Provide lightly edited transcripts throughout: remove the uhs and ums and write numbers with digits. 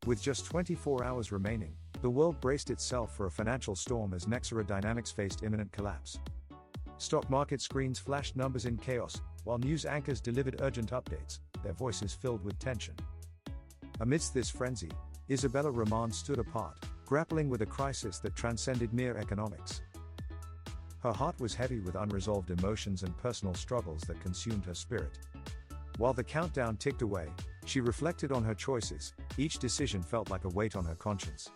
With just 24 hours remaining, the world braced itself for a financial storm as Nexora Dynamics faced imminent collapse. Stock market screens flashed numbers in chaos, while news anchors delivered urgent updates, their voices filled with tension. Amidst this frenzy, Isabella Rahman stood apart, grappling with a crisis that transcended mere economics. Her heart was heavy with unresolved emotions and personal struggles that consumed her spirit. While the countdown ticked away, she reflected on her choices. Each decision felt like a weight on her conscience.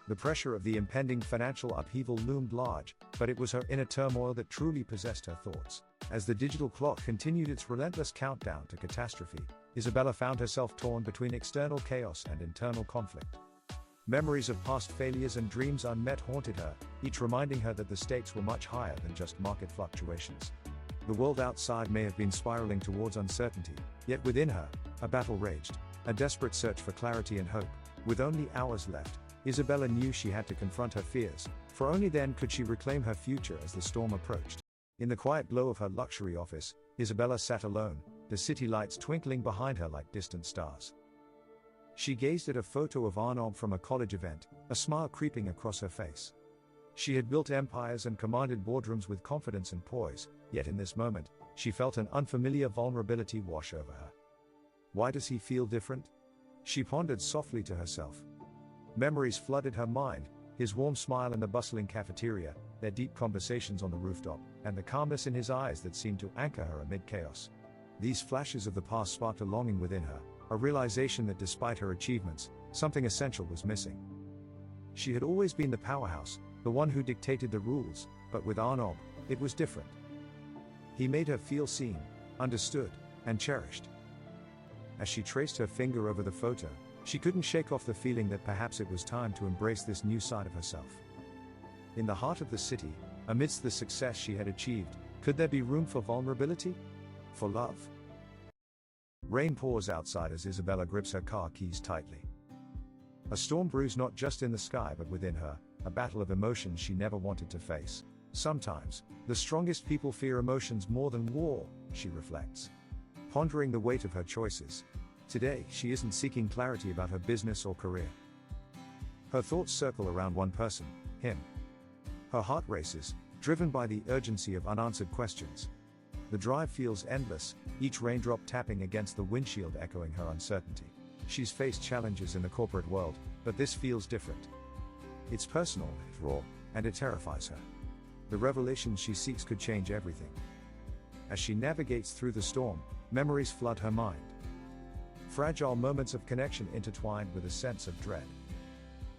The pressure of the impending financial upheaval loomed large, but it was her inner turmoil that truly possessed her thoughts. As the digital clock continued its relentless countdown to catastrophe, Isabella found herself torn between external chaos and internal conflict. Memories of past failures and dreams unmet haunted her, each reminding her that the stakes were much higher than just market fluctuations. The world outside may have been spiraling towards uncertainty, yet within her, a battle raged, a desperate search for clarity and hope. With only hours left, Isabella knew she had to confront her fears, for only then could she reclaim her future as the storm approached. In the quiet glow of her luxury office, Isabella sat alone, the city lights twinkling behind her like distant stars. She gazed at a photo of Arnob from a college event, a smile creeping across her face. She had built empires and commanded boardrooms with confidence and poise, yet in this moment, she felt an unfamiliar vulnerability wash over her. Why does he feel different? She pondered softly to herself. Memories flooded her mind, his warm smile in the bustling cafeteria, their deep conversations on the rooftop, and the calmness in his eyes that seemed to anchor her amid chaos. These flashes of the past sparked a longing within her, a realization that despite her achievements, something essential was missing. She had always been the powerhouse, the one who dictated the rules, but with Arnob, it was different. He made her feel seen, understood, and cherished. As she traced her finger over the photo, she couldn't shake off the feeling that perhaps it was time to embrace this new side of herself. In the heart of the city, amidst the success she had achieved, could there be room for vulnerability? For love? Rain pours outside as Isabella grips her car keys tightly. A storm brews not just in the sky but within her, a battle of emotions she never wanted to face. Sometimes, the strongest people fear emotions more than war, she reflects. Pondering the weight of her choices. Today, she isn't seeking clarity about her business or career. Her thoughts circle around one person, him. Her heart races, driven by the urgency of unanswered questions. The drive feels endless, each raindrop tapping against the windshield echoing her uncertainty. She's faced challenges in the corporate world, but this feels different. It's personal, it's raw, and it terrifies her. The revelations she seeks could change everything. As she navigates through the storm, memories flood her mind. Fragile moments of connection intertwined with a sense of dread.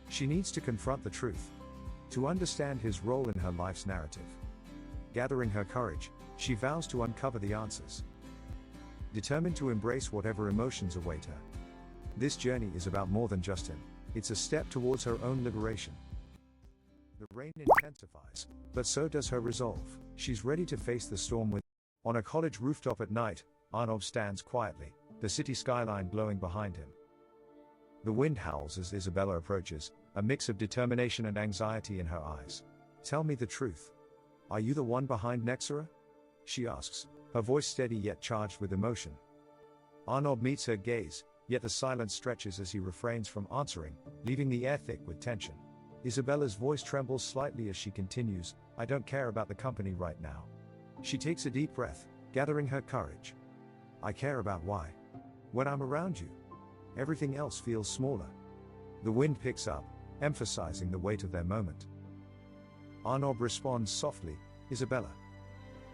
She needs to confront the truth, to understand his role in her life's narrative. Gathering her courage, she vows to uncover the answers. Determined to embrace whatever emotions await her. This journey is about more than just him, it's a step towards her own liberation. The rain intensifies, but so does her resolve. She's ready to face the storm with. On a college rooftop at night, Arnob stands quietly, the city skyline glowing behind him. The wind howls as Isabella approaches, a mix of determination and anxiety in her eyes. Tell me the truth. Are you the one behind Nexora? She asks, her voice steady yet charged with emotion. Arnob meets her gaze, yet the silence stretches as he refrains from answering, leaving the air thick with tension. Isabella's voice trembles slightly as she continues, I don't care about the company right now. She takes a deep breath, gathering her courage. I care about why. When I'm around you, everything else feels smaller. The wind picks up, emphasizing the weight of their moment. Arnob responds softly, Isabella.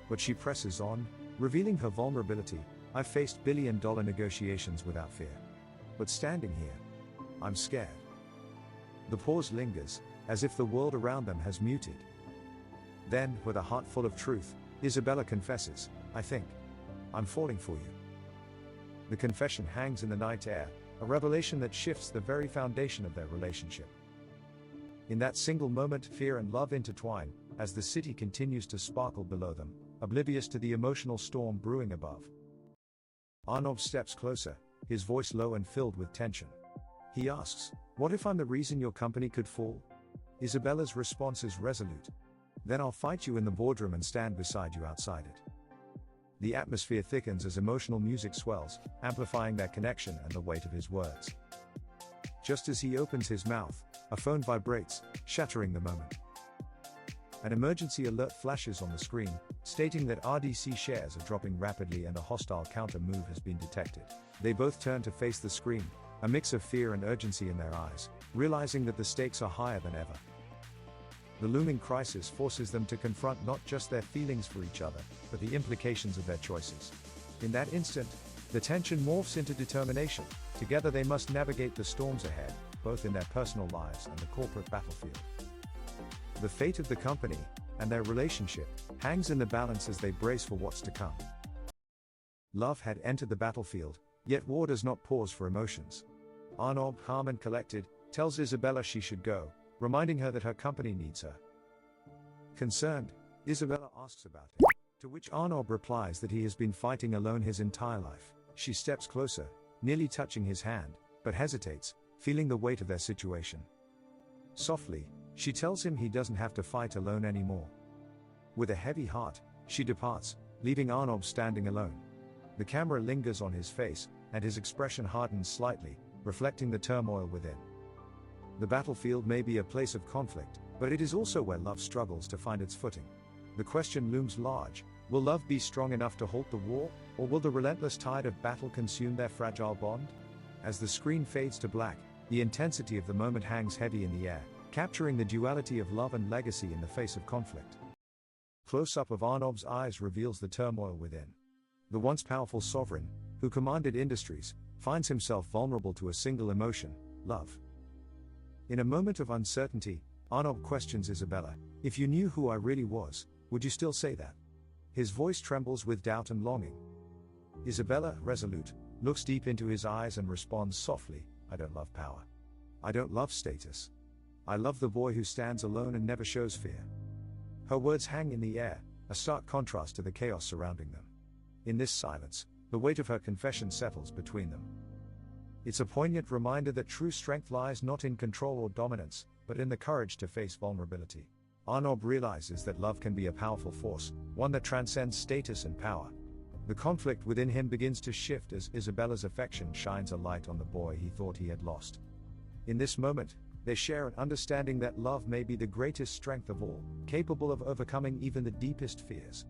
But she presses on, revealing her vulnerability. I've faced billion-dollar negotiations without fear. But standing here, I'm scared. The pause lingers, as if the world around them has muted. Then, with a heart full of truth, Isabella confesses, I think I'm falling for you. The confession hangs in the night air, a revelation that shifts the very foundation of their relationship. In that single moment, fear and love intertwine, as the city continues to sparkle below them, oblivious to the emotional storm brewing above. Arnob steps closer, his voice low and filled with tension. He asks, what if I'm the reason your company could fall? Isabella's response is resolute. Then I'll fight you in the boardroom and stand beside you outside it. The atmosphere thickens as emotional music swells, amplifying their connection and the weight of his words. Just as he opens his mouth, a phone vibrates, shattering the moment. An emergency alert flashes on the screen, stating that RDC shares are dropping rapidly and a hostile counter move has been detected. They both turn to face the screen, a mix of fear and urgency in their eyes, realizing that the stakes are higher than ever. The looming crisis forces them to confront not just their feelings for each other, but the implications of their choices. In that instant, the tension morphs into determination. Together they must navigate the storms ahead, both in their personal lives and the corporate battlefield. The fate of the company, and their relationship, hangs in the balance as they brace for what's to come. Love had entered the battlefield, yet war does not pause for emotions. Arnob, calm and collected, tells Isabella she should go, reminding her that her company needs her. Concerned, Isabella asks about him, to which Arnob replies that he has been fighting alone his entire life. She steps closer, nearly touching his hand, but hesitates, feeling the weight of their situation. Softly, she tells him he doesn't have to fight alone anymore. With a heavy heart, she departs, leaving Arnob standing alone. The camera lingers on his face, and his expression hardens slightly, reflecting the turmoil within. The battlefield may be a place of conflict, but it is also where love struggles to find its footing. The question looms large: will love be strong enough to halt the war, or will the relentless tide of battle consume their fragile bond? As the screen fades to black, the intensity of the moment hangs heavy in the air, capturing the duality of love and legacy in the face of conflict. Close-up of Arnob's eyes reveals the turmoil within. The once powerful sovereign, who commanded industries, finds himself vulnerable to a single emotion: love. In a moment of uncertainty, Arnob questions Isabella, "If you knew who I really was, would you still say that?" His voice trembles with doubt and longing. Isabella, resolute, looks deep into his eyes and responds softly, "I don't love power. I don't love status. I love the boy who stands alone and never shows fear." Her words hang in the air, a stark contrast to the chaos surrounding them. In this silence, the weight of her confession settles between them. It's a poignant reminder that true strength lies not in control or dominance, but in the courage to face vulnerability. Arnob realizes that love can be a powerful force, one that transcends status and power. The conflict within him begins to shift as Isabella's affection shines a light on the boy he thought he had lost. In this moment, they share an understanding that love may be the greatest strength of all, capable of overcoming even the deepest fears.